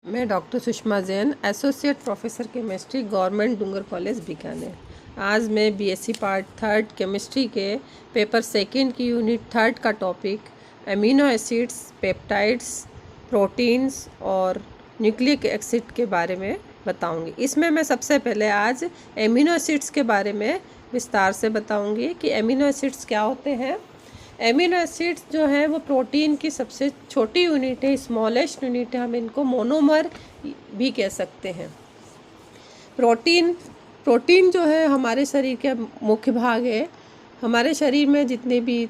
मैं doctor Sushma Jain, associate professor chemistry, government Dungar college Bikaner. आज मैं बीएससी पार्ट 3 केमिस्ट्री के पेपर सेकंड की यूनिट 3 का topic amino acids, peptides, proteins और न्यूक्लिक एसिड के बारे में बताऊंगी। इसमें मैं सबसे पहले आज एमिनो एसिड्स के बारे में विस्तार से बताऊंगी कि एमिनो एसिड्स क्या होते हैं। एमिनो एसिड्स जो है वो प्रोटीन की सबसे छोटी यूनिट है, स्मॉलेस्ट यूनिट है। हम इनको मोनोमर भी कह सकते हैं। प्रोटीन जो है हमारे शरीर के मुख्य भाग है। हमारे शरीर में जितने भी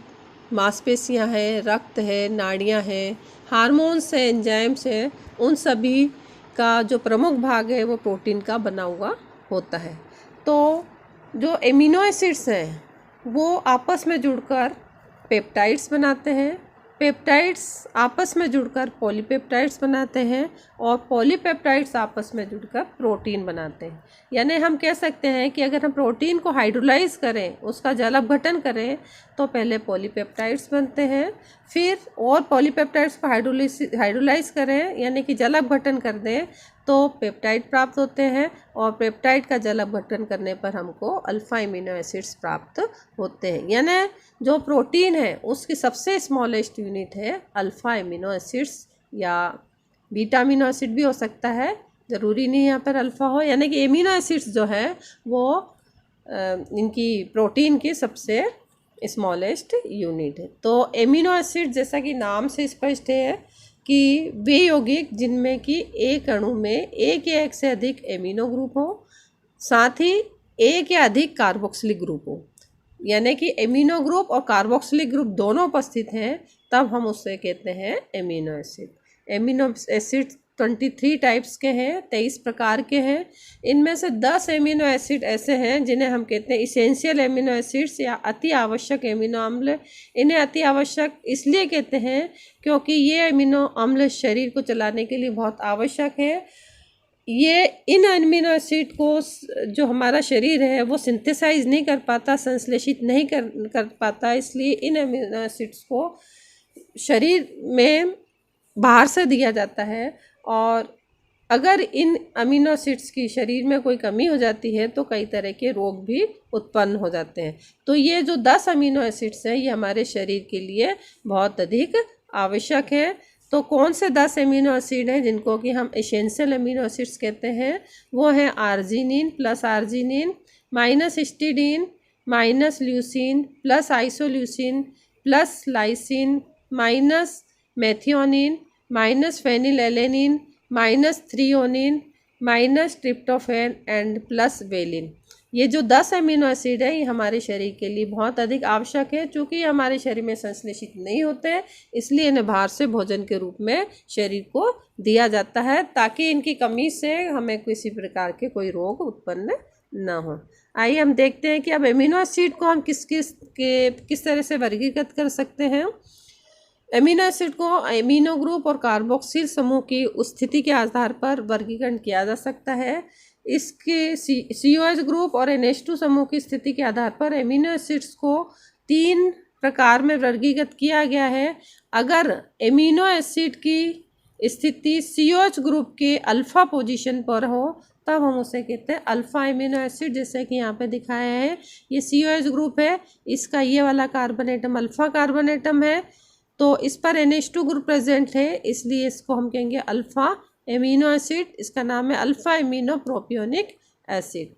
मांसपेशियां हैं, रक्त है, नाड़ियां हैं, हार्मोन्स हैं, एंजाइम्स हैं, उन सभी का जो प्रमुख भाग है वो प्रोटीन का बना हुआ होता है। तो जो एमिनो एसिड्स हैं वो आपस में जुड़कर पेप्टाइड्स बनाते हैं। पेप्टाइड्स आपस में जुड़कर पॉलीपेप्टाइड्स बनाते हैं और पॉलीपेप्टाइड्स आपस में जुड़कर प्रोटीन बनाते हैं। यानी हम कह सकते हैं कि अगर हम प्रोटीन को हाइड्रोलाइज करें, उसका जल अपघटन करें, तो पहले पॉलीपेप्टाइड्स बनते हैं, फिर और पॉलीपेप्टाइड्स को हाइड्रोलाइज करें यानी कि जल अपघटन कर दें तो पेप्टाइड प्राप्त होते हैं और पेप्टाइड का जल अपघटन करने पर हमको अल्फा एमिनो एसिड्स प्राप्त होते हैं। यानी जो प्रोटीन है उसकी सबसे स्मॉलेस्ट यूनिट है अल्फा एमिनो एसिड्स, या बीटा अमीनो एसिड भी हो सकता है, ज़रूरी नहीं यहाँ पर अल्फ़ा हो। यानी कि एमिनो एसिड्स जो है वो इनकी प्रोटीन की सबसे स्मॉलेस्ट यूनिट है। तो एमिनो एसिड जैसा कि नाम से स्पष्ट है कि वे यौगिक जिनमें कि एक अणु में एक या एक से अधिक एमिनो ग्रुप हो, साथ ही एक या अधिक कार्बोक्सिलिक ग्रुप हो। यानी कि एमिनो ग्रुप और कार्बोक्सिलिक ग्रुप दोनों उपस्थित हैं, तब हम उससे कहते हैं amino acid. Amino acid 23 types के हैं, 23 प्रकार के हैं। इनमें से 10 एमिनो एसिड ऐसे हैं जिन्हें हम कहते हैं इसेंशियल एमिनो एसिड्स या अति आवश्यक एमिनो अम्ल। इन्हें अति आवश्यक इसलिए कहते हैं क्योंकि ये एमिनो अम्ल शरीर को चलाने के लिए बहुत आवश्यक है। ये इन एमिनो एसिड को जो हमारा शरीर है वो सिंथेसाइज नहीं कर पाता, संश्लेषित नहीं कर पाता, इसलिए इन एमिनो एसिड्स को शरीर में बाहर से दिया जाता है। और अगर इन अमीनो एसिड्स की शरीर में कोई कमी हो जाती है तो कई तरह के रोग भी उत्पन्न हो जाते हैं। तो ये जो 10 अमीनो एसिड्स हैं ये हमारे शरीर के लिए बहुत अधिक आवश्यक है। तो कौन से 10 एमिनो एसिड हैं जिनको कि हम एसेंशियल एमिनो एसिड्स कहते हैं? वो हैं arginine plus arginine minus histidine minus leucine plus isoleucine plus lysine minus methionine minus phenylalanine minus threonine minus tryptophan and plus valine. ये जो 10 अमीनो एसिड है ये हमारे शरीर के लिए बहुत अधिक आवश्यक है। चूँकि ये हमारे शरीर में संश्लेषित नहीं होते हैं इसलिए इन्हें बाहर से भोजन के रूप में शरीर को दिया जाता है, ताकि इनकी कमी से हमें किसी प्रकार के कोई रोग उत्पन्न ना हो। आइए हम देखते हैं कि अब एमिनो एसिड को हम किस तरह से वर्गीकृत कर सकते हैं। एमिनो एसिड को एमिनो ग्रुप और कार्बोक्सिल समूह की स्थिति के आधार पर वर्गीकरण किया जा सकता है। इसके COH ग्रुप और NH2 समूह की स्थिति के आधार पर एमिनो एसिड्स को 3 प्रकार में वर्गीकृत किया गया है। अगर एमिनो एसिड की स्थिति COH ग्रुप के अल्फा पोजीशन पर हो तब हम उसे कहते हैं अल्फा एमिनो एसिड, जैसे कि यहाँ पे दिखाया है। ये COH ग्रुप है, इसका ये वाला carbon atom alpha carbon atom है, तो इस पर NH2 ग्रुप प्रेजेंट है, इसलिए इसको हम कहेंगे अल्फा एमिनो एसिड। इसका नाम है alpha amino propionic acid.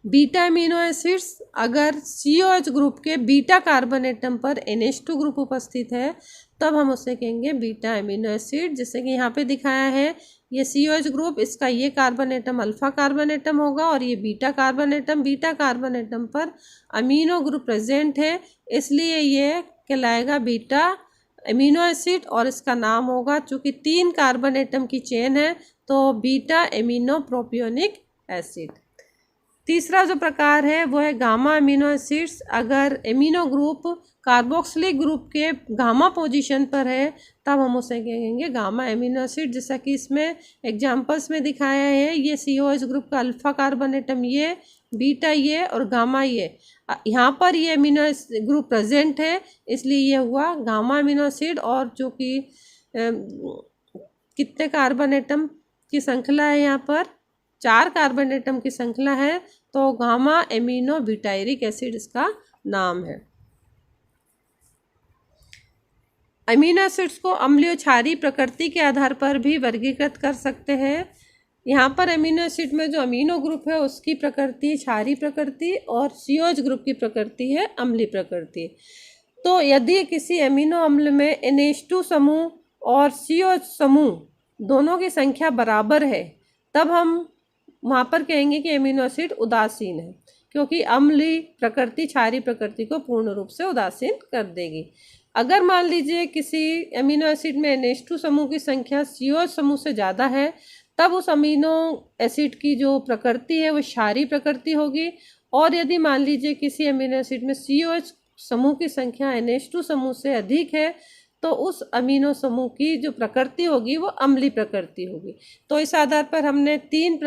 Beta amino acids, अगर COH ग्रुप के बीटा कार्बन एटम पर NH2 ग्रुप उपस्थित है तब हम उसे कहेंगे बीटा एमिनो एसिड। जैसे कि यहाँ पे दिखाया है ये COH ग्रुप, इसका ये carbon atom alpha carbon atom होगा और ये बीटा कार्बन एटम पर अमीनो ग्रुप प्रेजेंट है, इसलिए ये कहलाएगा बीटा एमिनो एसिड और इसका नाम होगा, चूँकि 3 कार्बन एटम की चेन है, तो बीटा एमिनो प्रोपियोनिक एसिड। तीसरा जो प्रकार है वो है गामा एमिनो एसिड्स। अगर एमिनो ग्रुप कार्बोक्सिलिक ग्रुप के गामा पोजीशन पर है तब हम उसे कहेंगे गामा एमिनो एसिड। जैसा कि इसमें एग्जांपल्स में दिखाया है, ये COH ग्रुप का अल्फा कार्बन एटम ये, बीटा ये और गामा ये, यहाँ पर ये एमिनो ग्रुप प्रेजेंट है, इसलिए ये हुआ गामा एमिनो एसिड। और जो कि कितने कार्बन एटम की श्रृंखला है यहाँ पर? 4 कार्बन एटम की श्रृंखला है, तो गामा एमिनो ब्यूटायरिक एसिड इसका नाम है। अमीनो एसिड्स को अम्लीय और क्षारीय प्रकृति के आधार पर भी वर्गीकृत कर सकते हैं। यहाँ पर अमीनो एसिड में जो अमीनो ग्रुप है उसकी प्रकृति क्षारीय प्रकृति और COH ग्रुप की प्रकृति है अम्लीय प्रकृति। तो यदि किसी अमीनो अम्ल में NH2 समूह और COH समूह दोनों की संख्या बराबर है, तब हम वहाँ पर कहेंगे कि अमीनो एसिड उदासीन है, क्योंकि अम्लीय प्रकृति क्षारीय प्रकृति को पूर्ण रूप से उदासीन कर देगी। अगर मान लीजिए किसी अमीनो एसिड में NH2 समूह की संख्या COH समूह से ज़्यादा है, तब उस अमीनो एसिड की जो प्रकृति है वो क्षारीय प्रकृति होगी। और यदि मान लीजिए किसी अमीनो एसिड में COH समूह की संख्या NH2 समूह से अधिक है, तो उस अमीनो समूह की जो प्रकृति होगी वो अम्लीय प्रकृति होगी। तो इस आधार पर हमने 3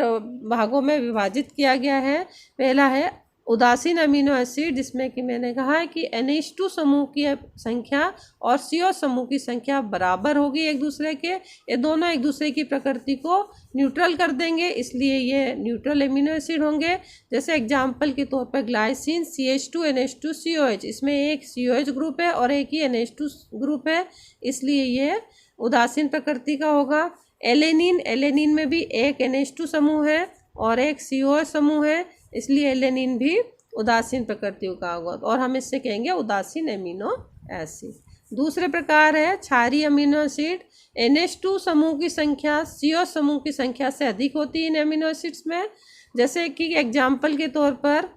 भागों में विभाजित किया गया है। पहला है उदासीन अमीनो एसिड, जिसमें कि मैंने कहा है कि NH2 समूह की संख्या और COH समूह की संख्या बराबर होगी एक दूसरे के। ये दोनों एक दूसरे की प्रकृति को न्यूट्रल कर देंगे, इसलिए ये न्यूट्रल अमीनो एसिड होंगे। जैसे एग्जाम्पल के तौर पर ग्लाइसिन CH2NH2 COH, इसमें एक COH ग्रुप है और एक ही NH2 ग्रुप है, इसलिए ये उदासीन प्रकृति का होगा। एलेनिन में भी एक NH2 समूह है और एक COH समूह है, इसलिए एलेनिन भी उदासीन प्रकृति का होगा और हम इससे कहेंगे उदासीन अमीनो एसिड। दूसरे प्रकार है क्षारीय अमीनो एसिड। NH2 समूह की संख्या COH समूह की संख्या से अधिक होती है इन अमीनो एसिड्स में। जैसे कि एग्जाम्पल के तौर पर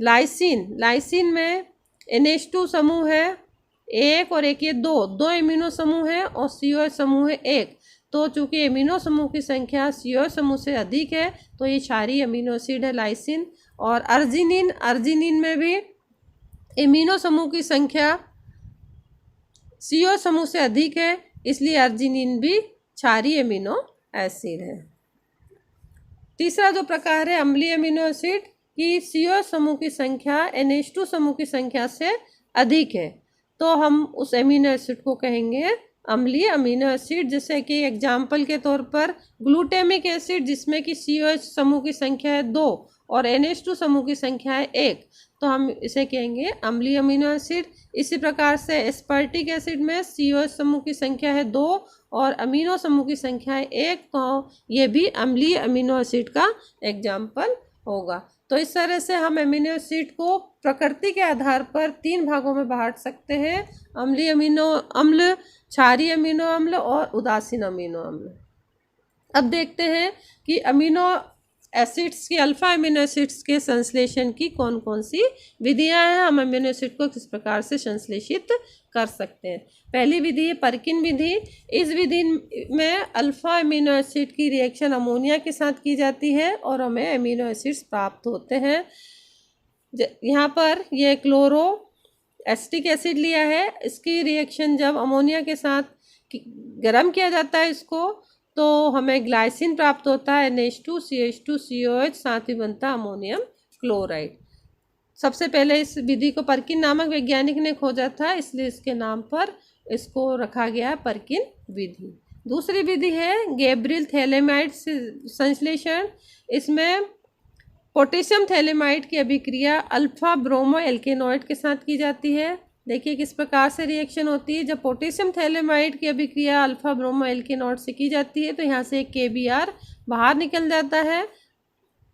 लाइसिन में NH2 समूह है एक और एक, ये दो अमीनो समूह है और COH समूह है एक। तो चूंकि अमीनो समूह की संख्या COH समूह से अधिक है, तो ये क्षारीय अमीनो एसिड है लाइसिन। और अर्जिनिन में भी अमीनो समूह की संख्या COH समूह से अधिक है, इसलिए अर्जिनिन भी क्षारीय अमीनो एसिड है। तीसरा जो प्रकार है अम्लीय अमीनो एसिड की COH समूह की संख्या NH2 समूह की संख्या से अधिक है, तो हम उस अमीनो एसिड को कहेंगे अम्लीय अमीनो एसिड। जैसे कि एग्जाम्पल के तौर पर ग्लूटामिक एसिड, जिसमें कि COH समूह की संख्या है 2 और NH2 समूह की संख्या है 1, तो हम इसे कहेंगे अम्लीय अमीनो एसिड। इसी प्रकार से एस्पर्टिक एसिड में COH समूह की संख्या है 2 और अमीनो समूह की संख्या है 1, तो ये भी अम्लीय अमीनो एसिड का एग्जाम्पल होगा। तो इस तरह से हम अमीनो एसिड को प्रकृति के आधार पर 3 भागों में बांट सकते हैं: अम्लीय अमीनो अम्ल, क्षारीय अमीनो अम्ल और उदासीन अमीनो अम्ल। अब देखते हैं कि अमीनो एसिड्स की अल्फा अमीनो एसिड्स के संश्लेषण की कौन कौन सी विधियां हैं, हम अमीनो एसिड को किस प्रकार से संश्लेषित कर सकते हैं। पहली विधि है पर्किन विधि। इस विधि में अल्फा अमीनो एसिड की रिएक्शन अमोनिया के साथ की जाती है और हमें अमीनो एसिड्स प्राप्त होते हैं। यहाँ पर ये क्लोरो एसिटिक एसिड लिया है, इसकी रिएक्शन जब अमोनिया के साथ गर्म किया जाता है इसको, तो हमें ग्लाइसिन प्राप्त होता है NH2 CH2 COH, साथ ही बनता अमोनियम क्लोराइड। सबसे पहले इस विधि को पर्किन नामक वैज्ञानिक ने खोजा था, इसलिए इसके नाम पर इसको रखा गया है पर्किन विधि। दूसरी विधि है गैब्रियल थैलेमाइड संश्लेषण। इसमें पोटेशियम थैलेमाइड की अभिक्रिया अल्फा ब्रोमो एल्केनॉइड के साथ की जाती है। देखिए किस प्रकार से रिएक्शन होती है। जब पोटेशियम थैलेमाइड की अभिक्रिया अल्फा ब्रोमो एल्केनॉइड से की जाती है, तो यहाँ से एक KBr बाहर निकल जाता है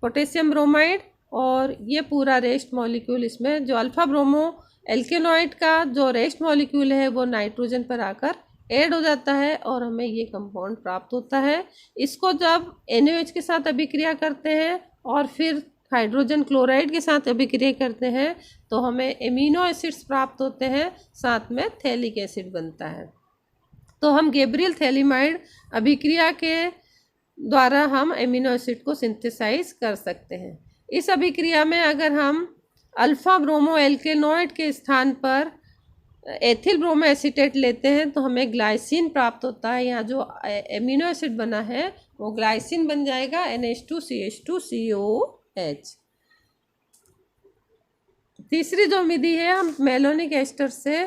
पोटेशियम ब्रोमाइड, और ये पूरा रेस्ट मॉलिक्यूल, इसमें जो अल्फा ब्रोमो एल्केनॉइड का जो रेस्ट मॉलिक्यूल है वो नाइट्रोजन पर आकर ऐड हो जाता है और हमें ये कंपाउंड प्राप्त होता है। इसको जब NaOH के साथ अभिक्रिया करते हैं और फिर हाइड्रोजन क्लोराइड के साथ अभिक्रिया करते हैं, तो हमें एमिनो एसिड्स प्राप्त होते हैं, साथ में थैलिक एसिड बनता है। तो हम गैब्रियल थैलेमाइड अभिक्रिया के द्वारा हम एमिनो एसिड को सिंथेसाइज कर सकते हैं। इस अभिक्रिया में अगर हम अल्फा ब्रोमो एल्केनॉइड के स्थान पर एथिल ब्रोमो एसीटेट लेते हैं, तो हमें ग्लाइसिन प्राप्त होता है। यहाँ जो एमिनो एसिड बना है वो ग्लाइसिन बन जाएगा NH2 CH2 COH। तीसरी जो विधि है, हम मेलोनिक एस्टर से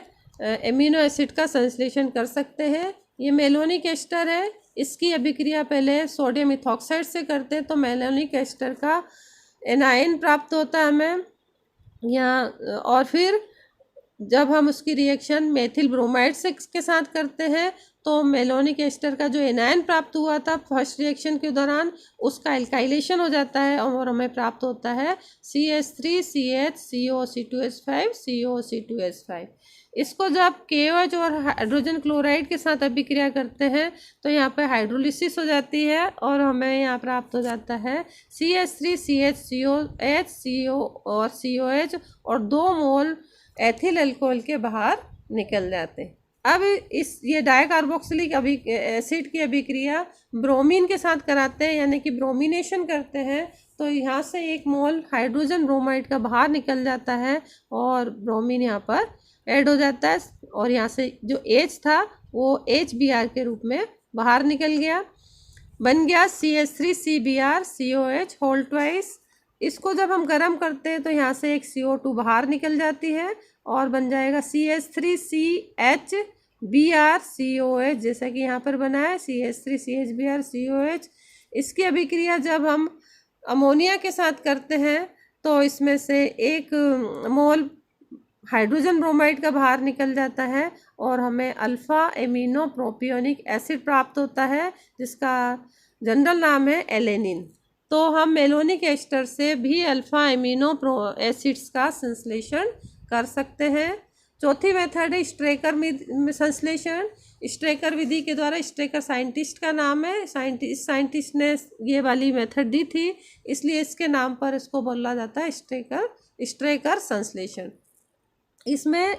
एमिनो एसिड का संश्लेषण कर सकते हैं। ये मेलोनिक एस्टर है, इसकी अभिक्रिया पहले सोडियम इथॉक्साइड से करते हैं तो मेलोनिक एस्टर का एनायन प्राप्त होता है हमें यहाँ, और फिर जब हम उसकी रिएक्शन मेथिल ब्रोमाइड से के साथ करते हैं तो मेलोनिक एस्टर का जो एनायन प्राप्त हुआ था फर्स्ट रिएक्शन के दौरान उसका एल्काइलेशन हो जाता है और हमें प्राप्त होता है CH3CH COC2H5 COC2H5। इसको जब KOH और हाइड्रोजन क्लोराइड के साथ अभिक्रिया करते हैं तो यहाँ पे हाइड्रोलिसिस हो जाती है और हमें यहाँ प्राप्त हो जाता है CH3CH COH CO और COH और 2 मोल एथिल अल्कोहल के बाहर निकल जाते हैं। अब ये डाइकार्बोक्सिलिक एसिड की अभिक्रिया ब्रोमीन के साथ कराते हैं यानी कि ब्रोमिनेशन करते हैं तो यहाँ से 1 मोल हाइड्रोजन ब्रोमाइड का बाहर निकल जाता है और ब्रोमीन यहाँ पर ऐड हो जाता है और यहाँ से जो H था वो HBr के रूप में बाहर निकल गया, बन गया CH3CBr COH होल ट्वाइस। इसको जब हम गर्म करते हैं तो यहाँ से एक CO2 बाहर निकल जाती है और बन जाएगा CH3CHBr COH, जैसा कि यहाँ पर बना है CH3CHBr COH। इसकी अभिक्रिया जब हम अमोनिया के साथ करते हैं तो इसमें से 1 मोल हाइड्रोजन ब्रोमाइड का बाहर निकल जाता है और हमें अल्फ़ा एमिनो प्रोपियोनिक एसिड प्राप्त होता है जिसका जनरल नाम है एलेनिन। तो हम मेलोनिक एस्टर से भी अल्फ़ा एमिनो एसिड्स का संश्लेषण कर सकते हैं। चौथी मेथड है स्ट्रेकर संश्लेषण। स्ट्रेकर विधि के द्वारा, स्ट्रेकर साइंटिस्ट का नाम है, साइंटिस्ट ने ये वाली मेथड दी थी इसलिए इसके नाम पर इसको बोला जाता है स्ट्रेकर संश्लेषण। इसमें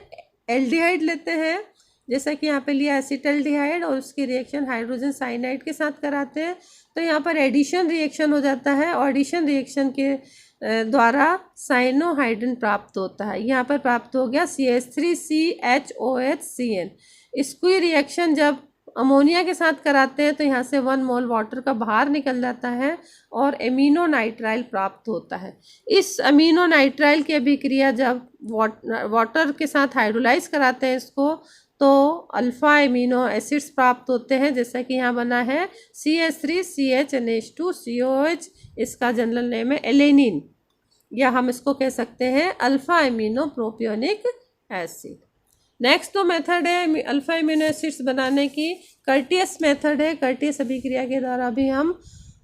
एल्डिहाइड लेते हैं, जैसा कि यहाँ पे लिया एसिटल्डिहाइड और उसकी रिएक्शन हाइड्रोजन साइनाइड के साथ कराते हैं तो यहाँ पर एडिशन रिएक्शन हो जाता है और एडिशन रिएक्शन के द्वारा साइनोहाइड्रिन प्राप्त होता है। यहाँ पर प्राप्त हो गया CH3CHOHCN। इसकी रिएक्शन जब अमोनिया के साथ कराते हैं तो यहाँ से 1 मोल वाटर का बाहर निकल जाता है और एमिनो नाइट्राइल प्राप्त होता है। इस अमीनो नाइट्राइल की अभिक्रिया जब वाटर के साथ हाइड्रोलाइज कराते हैं इसको तो अल्फ़ा एमिनो एसिड्स प्राप्त होते हैं, जैसा कि यहाँ बना है CH3CHNH2COH। इसका जनरल नेम है एलेनिन या हम इसको कह सकते हैं alpha amino propionic acid. Next तो मेथड है अल्फ़ा एमिनो एसिड्स बनाने की, कर्टियस मेथड है। कर्टियस अभिक्रिया के द्वारा भी हम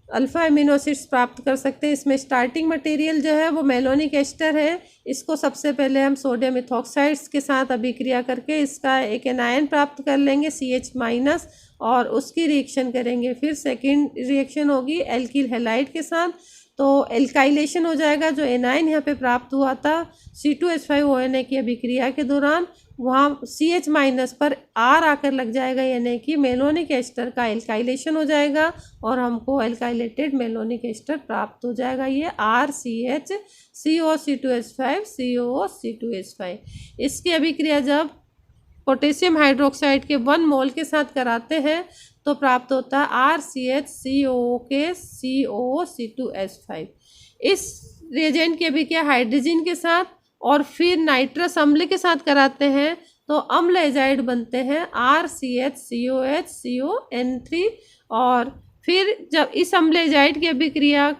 अल्फ़ा एमिनो एसिड्स प्राप्त कर सकते हैं। इसमें स्टार्टिंग मटेरियल जो है वो मेलोनिक एस्टर है। इसको सबसे पहले हम सोडियम इथॉक्साइड्स के साथ अभिक्रिया करके इसका एक एनायन प्राप्त कर लेंगे CH- और उसकी रिएक्शन करेंगे। फिर सेकंड रिएक्शन होगी एल्किल हैलाइड के साथ तो एल्काइलेशन हो जाएगा। जो एनायन यहाँ पे प्राप्त हुआ था C2H5ONA की अभिक्रिया के दौरान वहाँ CH- पर R आकर लग जाएगा यानी कि मेलोनिक एस्टर का एल्काइलेशन हो जाएगा और हमको एल्काइलेटेड मेलोनिक एस्टर प्राप्त हो जाएगा। ये RCH COC2H5 COC2H5। इसकी अभिक्रिया जब पोटेशियम हाइड्रोक्साइड के 1 मोल के साथ कराते हैं तो प्राप्त होता है RCH COC2H5। इस रिएजेंट की अभिक्रिया हाइड्रोजन के साथ और फिर नाइट्रस अम्ल के साथ कराते हैं तो अम्ल एजाइड बनते हैं RCH COH CON3। और फिर जब इस अम्ल एजाइड की अभिक्रिया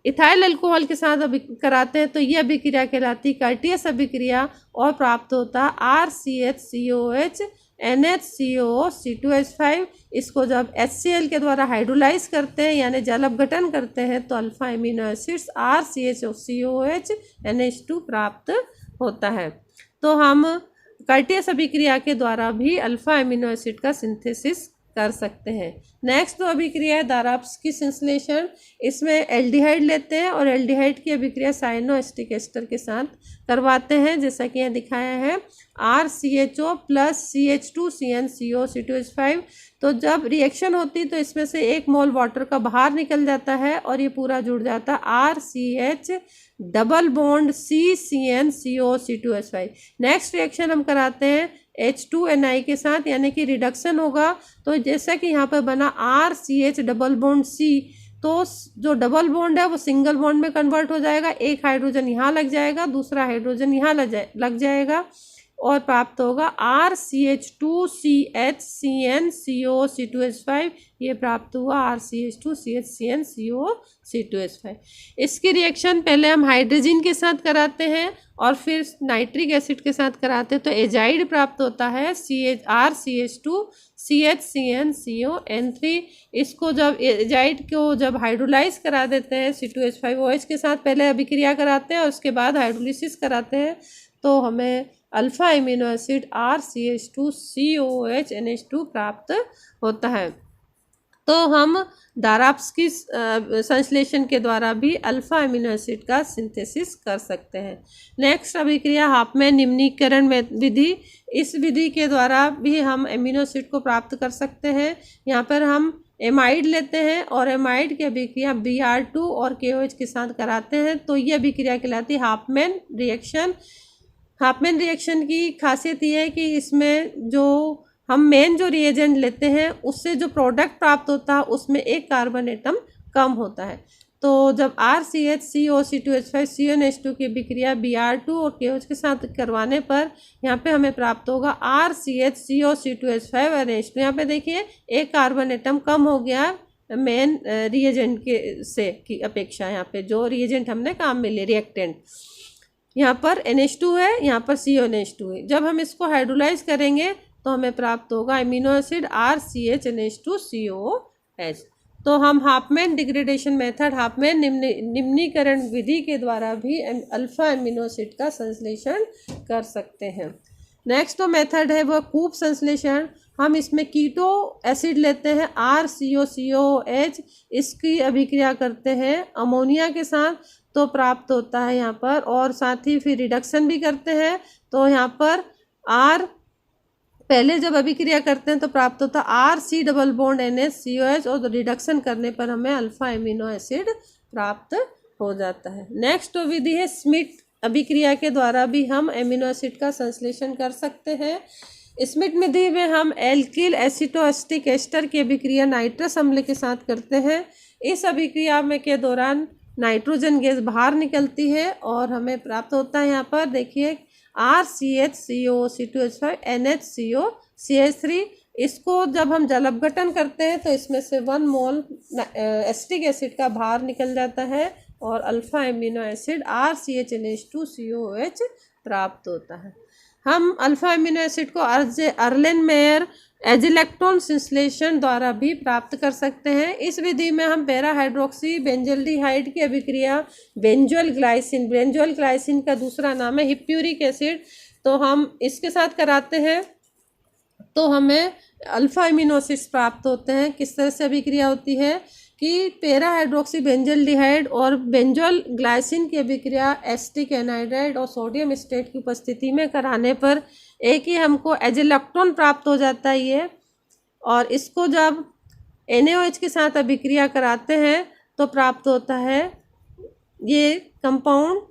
इथाइल अल्कोहल के साथ कराते हैं तो यह अभिक्रिया कहलाती है कर्टियस अभिक्रिया और प्राप्त होता RCH COH NH CO C2H5। इसको जब HCl के द्वारा हाइड्रोलाइज करते हैं यानी जल अपघटन करते हैं तो alpha amino acids RCH NH2 प्राप्त होता है। तो हम कर्टियस अभिक्रिया के द्वारा भी अल्फ़ा एमिनो एसिड का सिंथेसिस कर सकते हैं। नेक्स्ट तो अभिक्रिया है दाराप्स्की संश्लेषण। इसमें एल्डिहाइड लेते हैं और एल्डिहाइड की अभिक्रिया साइनोएस्टिक एस्टर के साथ करवाते हैं, जैसा कि यहाँ दिखाया है RCHO + CH2CN CO C2H5। तो जब रिएक्शन होती तो इसमें से 1 मोल वाटर का बाहर निकल जाता है और ये पूरा जुड़ जाता है RCH double bond CCN CO C2H5। Next reaction हम कराते हैं H2Ni के साथ यानी कि रिडक्शन होगा। तो जैसा कि यहाँ पर बना RCH डबल बॉन्ड C, तो जो डबल बॉन्ड है वो सिंगल बॉन्ड में कन्वर्ट हो जाएगा। एक हाइड्रोजन यहाँ लग जाएगा, दूसरा हाइड्रोजन यहाँ लग जाएगा। और प्राप्त होगा RCH2CHCnCO, ये प्राप्त हुआ RCH2CHCnCO। इसकी रिएक्शन पहले हम हाइड्रोजन के साथ कराते हैं और फिर नाइट्रिक एसिड के साथ कराते हैं, तो एजाइड प्राप्त होता है RCH2CHCnCO। इसको जब एजाइड को जब हाइड्रोलाइज करा देते हैं C2H5OH के साथ, पहले अभिक्रिया कराते हैं और उसके बाद हाइड्रोलिसिस कराते हैं, तो हमें alpha amino acid RCH2COOH NH2 प्राप्त होता है। तो हम दाराप्स्की संश्लेषण के द्वारा भी अल्फा एमिनो एसिड का सिंथेसिस कर सकते हैं। नेक्स्ट अभिक्रिया हाफमैन निम्नीकरण विधि। इस विधि के द्वारा भी हम एमिनो एसिड को प्राप्त कर सकते हैं। यहाँ पर हम एमाइड लेते हैं और एमाइड की अभिक्रिया Br2 और KOH के साथ कराते हैं, तो ये अभिक्रिया कहलाती है हाफमैन रिएक्शन। हाफमैन रिएक्शन की खासियत ये है कि इसमें जो हम मेन जो रिएजेंट लेते हैं उससे जो प्रोडक्ट प्राप्त होता है उसमें एक कार्बन एटम कम होता है। तो जब RCH CO, C2H5, CnH2 की अभिक्रिया Br2 और KOH के साथ करवाने पर यहाँ पे हमें प्राप्त होगा RCH CO, C2H5 और NH2। यहाँ पे देखिए एक कार्बन एटम कम हो गया मेन रिएजेंट के से की अपेक्षा। यहाँ पे जो रिएजेंट हमने काम में लिए रिएक्टेंट, यहाँ पर NH2 है, यहाँ पर CONH2 है। जब हम इसको हाइड्रोलाइज करेंगे तो हमें प्राप्त होगा एमिनो एसिड RCH NH2COH। तो हम हाफमैन डिग्रेडेशन मेथड, हाफमैन निम्नीकरण विधि के द्वारा भी अल्फा एमिनो एसिड का संश्लेषण कर सकते हैं। नेक्स्ट जो मेथड है वह कूप संश्लेषण। हम इसमें कीटो एसिड लेते हैं RCOCOH, इसकी अभिक्रिया करते हैं अमोनिया के साथ, तो प्राप्त होता है यहाँ पर, और साथ ही फिर रिडक्शन भी करते हैं। तो यहाँ पर पहले जब अभिक्रिया करते हैं तो प्राप्त होता है RC डबल बॉन्ड NH और रिडक्शन करने पर हमें अल्फा एमिनो एसिड प्राप्त हो जाता है। नेक्स्ट विधि है स्मिट अभिक्रिया के द्वारा भी हम एमिनो एसिड का संश्लेषण कर सकते हैं। स्मिट विधि में हम एल्किल एसिटोएस्टिक एस्टर की अभिक्रिया नाइट्रस अम्ल के साथ करते हैं। इस अभिक्रिया में के दौरान नाइट्रोजन गैस बाहर निकलती है और हमें प्राप्त होता है, यहाँ पर देखिए RCHCO, C2H5, NHCO, CH3। इसको जब हम जल अपघटन करते हैं तो इसमें से 1 मोल एसिटिक एसिड का बाहर निकल जाता है और अल्फा एमिनो एसिड RCHNH2COOH प्राप्त होता है। हम अल्फा एमिनो एसिड को अर्लेनमेयर एजिलेक्ट्रॉन संश्लेषण द्वारा भी प्राप्त कर सकते हैं। इस विधि में हम पैरा हाइड्रोक्सी बेंजल्डिहाइड की अभिक्रिया बेंजोल ग्लाइसिन का दूसरा नाम है हिप्यूरिक एसिड, तो हम इसके साथ कराते हैं तो हमें अल्फा एमिनो एसिड्स प्राप्त होते हैं। किस तरह से अभिक्रिया होती है कि पैरा हाइड्रोक्सी बेंजल्डिहाइड और बेंजोल ग्लाइसिन की अभिक्रिया एसिटिक एनहाइड्राइड और सोडियम स्टेट की उपस्थिति में कराने पर एक ही हमको एजिलेक्ट्रॉन प्राप्त हो जाता है ये, और इसको जब NaOH के साथ अभिक्रिया कराते हैं तो प्राप्त होता है ये compound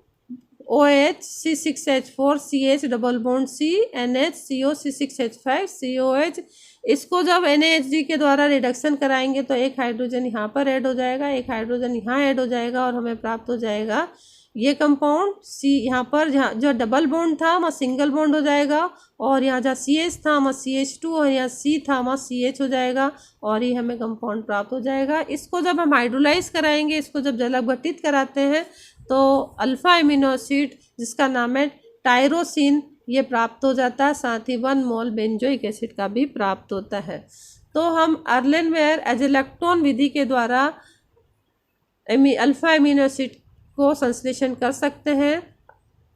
OH C6H4 CH double bond C NH CO C6H5 COH। इसको जब NaHG के द्वारा रिडक्शन कराएंगे तो एक हाइड्रोजन यहाँ पर ऐड हो जाएगा, एक हाइड्रोजन यहाँ ऐड हो जाएगा और हमें प्राप्त हो जाएगा ये कंपाउंड C। यहाँ पर जहाँ जो डबल बॉन्ड था वहाँ सिंगल बॉन्ड हो जाएगा, और यहाँ जहाँ CH था वहाँ CH2 और यहाँ C था वहाँ CH हो जाएगा और ये हमें कंपाउंड प्राप्त हो जाएगा। इसको जब हम हाइड्रोलाइज कराएंगे, इसको जब जल अपघटित कराते हैं तो अल्फा एमिनो एसिड जिसका नाम है टायरोसिन ये प्राप्त हो जाता है, साथ ही 1 मोल बेंजोइक एसिड का भी प्राप्त होता है। तो हम अर्लेनमेयर एजिलेक्ट्रॉन विधि के द्वारा अल्फा एमिनो एसिड को संश्लेषण कर सकते हैं।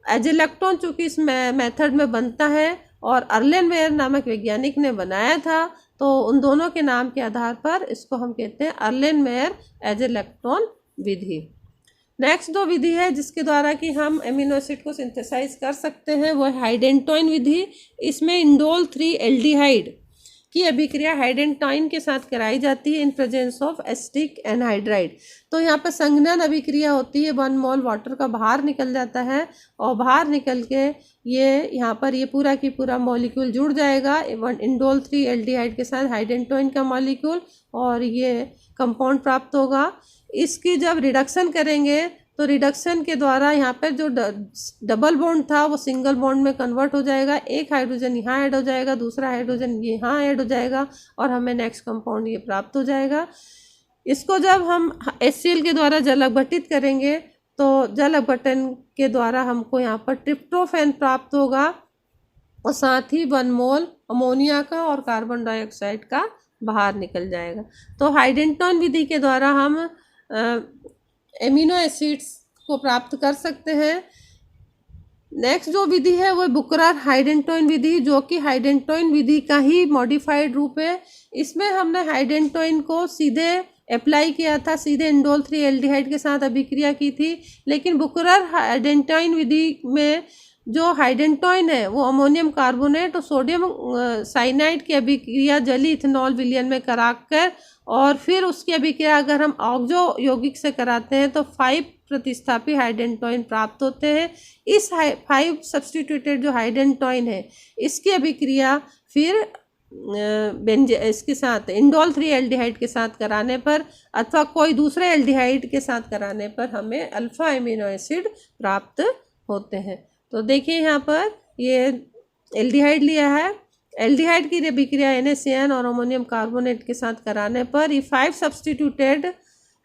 एजिलेक्ट्रॉन चूँकि इस मेथड में बनता है और अर्लेनमेयर नामक वैज्ञानिक ने बनाया था, तो उन दोनों के नाम के आधार पर इसको हम कहते हैं अर्लेनमेयर एजिलेक्ट्रॉन विधि। नेक्स्ट जो विधि है जिसके द्वारा कि हम एमिनो एसिड को सिंथेसाइज कर सकते हैं वो है हाइडेंटोइन विधि। इसमें इंडोल 3 एल्डिहाइड की अभिक्रिया हाइडेंटाइन के साथ कराई जाती है in presence of acetic anhydride. तो यहाँ पर संघनन अभिक्रिया होती है, 1 मोल वाटर का बाहर निकल जाता है और बाहर निकल के ये यहाँ पर ये पूरा की पूरा मॉलिक्यूल जुड़ जाएगा इंडोल 3 एल्डिहाइड के साथ हाइडेंटोइन का मॉलिक्यूल, और ये कंपाउंड प्राप्त होगा। इसकी जब रिडक्शन करेंगे तो रिडक्शन के द्वारा यहाँ पर जो डबल बॉन्ड था वो सिंगल बॉन्ड में कन्वर्ट हो जाएगा, एक हाइड्रोजन यहाँ ऐड हो जाएगा, दूसरा हाइड्रोजन यहाँ ऐड हो जाएगा और हमें नेक्स्ट कंपाउंड ये प्राप्त हो जाएगा। इसको जब हम HCl के द्वारा जल अपघटित करेंगे तो जल अपघटन के द्वारा हमको यहाँ पर ट्रिप्टोफैन प्राप्त होगा और साथ ही 1 मोल अमोनिया का और कार्बन डाइऑक्साइड का बाहर निकल जाएगा। तो हाइडेंटोन विधि के द्वारा हम एमिनो एसिड्स को प्राप्त कर सकते हैं। नेक्स्ट जो विधि है वो बुकरर हाइडेंटोन विधि, जो कि हाइडेंटोन विधि का ही मॉडिफाइड रूप है। इसमें हमने हाइडेंटोन को सीधे अप्लाई किया था, सीधे इंडोल 3 एल्डिहाइड के साथ अभिक्रिया की थी, लेकिन बुकरर हाइडेंटोन विधि में जो हाइडेंटोन है वो अमोनियम कार्बोनेट और सोडियम साइनाइड की अभिक्रिया जली इथेनॉल विलयन में कराकर और फिर उसकी अभिक्रिया अगर हम ऑक्सो यौगिक से कराते हैं तो 5 प्रतिस्थापी हाइडेंटोन प्राप्त होते हैं। इस 5 सब्स्टिट्यूटेड जो हाइडेंटोन है इसकी अभिक्रिया फिर इसके साथ इंडोल 3 एल्डिहाइड के साथ कराने पर अथवा कोई दूसरे एल्डिहाइड के साथ कराने पर हमें अल्फा एमिनो एसिड प्राप्त होते हैं। तो देखिए यहाँ पर ये एल्डिहाइड लिया है, एल्डिहाइड की अभिक्रिया NaCN और अमोनियम कार्बोनेट के साथ कराने पर ये 5 सब्स्टिट्यूटेड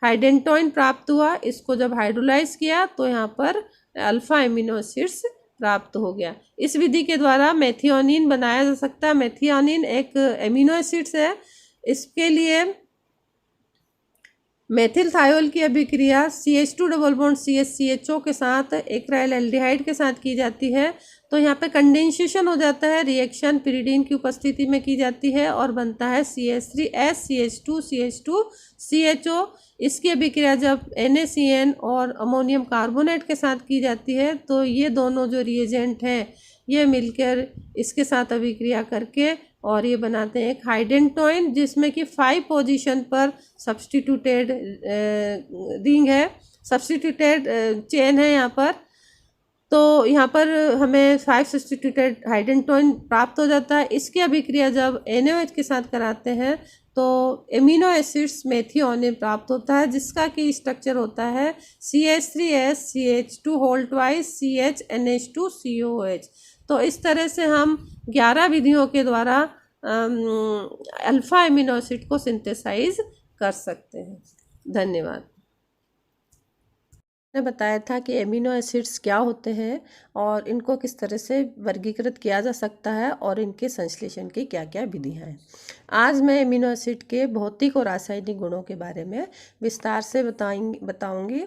हाइडेंटोन प्राप्त हुआ। इसको जब हाइड्रोलाइज किया तो यहाँ पर अल्फा एमिनो एसिड्स प्राप्त हो गया। इस विधि के द्वारा मेथियोनिन बनाया जा सकता है। मेथियोनिन एक एमिनो एसिड्स है। इसके लिए मेथिल थायोल की अभिक्रिया CH2 डबल बॉन्ड CH के साथ एक्राइल एल्डिहाइड के साथ की जाती है। तो यहाँ पे कंडेंसेशन हो जाता है, रिएक्शन पिरिडीन की उपस्थिति में की जाती है और बनता है CH3S CH2 CH2 CHO। इसकी अभिक्रिया जब NaCN और अमोनियम कार्बोनेट के साथ की जाती है तो ये दोनों जो रिएजेंट हैं ये मिलकर इसके साथ अभिक्रिया करके और ये बनाते हैं एक हाइडेंटोन, जिसमें कि 5 पोजीशन पर सब्स्टिट्यूटेड रिंग है, सब्स्टिट्यूटेड चेन है यहाँ पर। तो यहाँ पर हमें 5 सब्स्टिट्यूटेड हाइडेंटोन प्राप्त हो जाता है। इसकी अभिक्रिया जब NaOH के साथ कराते हैं तो एमिनो एसिड्स मेथियोनिन प्राप्त होता है, जिसका कि स्ट्रक्चर होता है CH3S CH2 whole twice CH NH2COH। तो इस तरह से हम 11 विधियों के द्वारा अल्फा एमिनो एसिड को सिंथेसाइज कर सकते हैं। धन्यवाद। मैंने बताया था कि एमिनो एसिड्स क्या होते हैं और इनको किस तरह से वर्गीकृत किया जा सकता है और इनके संश्लेषण की क्या क्या विधियां हैं। आज मैं एमिनो एसिड के भौतिक और रासायनिक गुणों के बारे में विस्तार से बताऊंगी।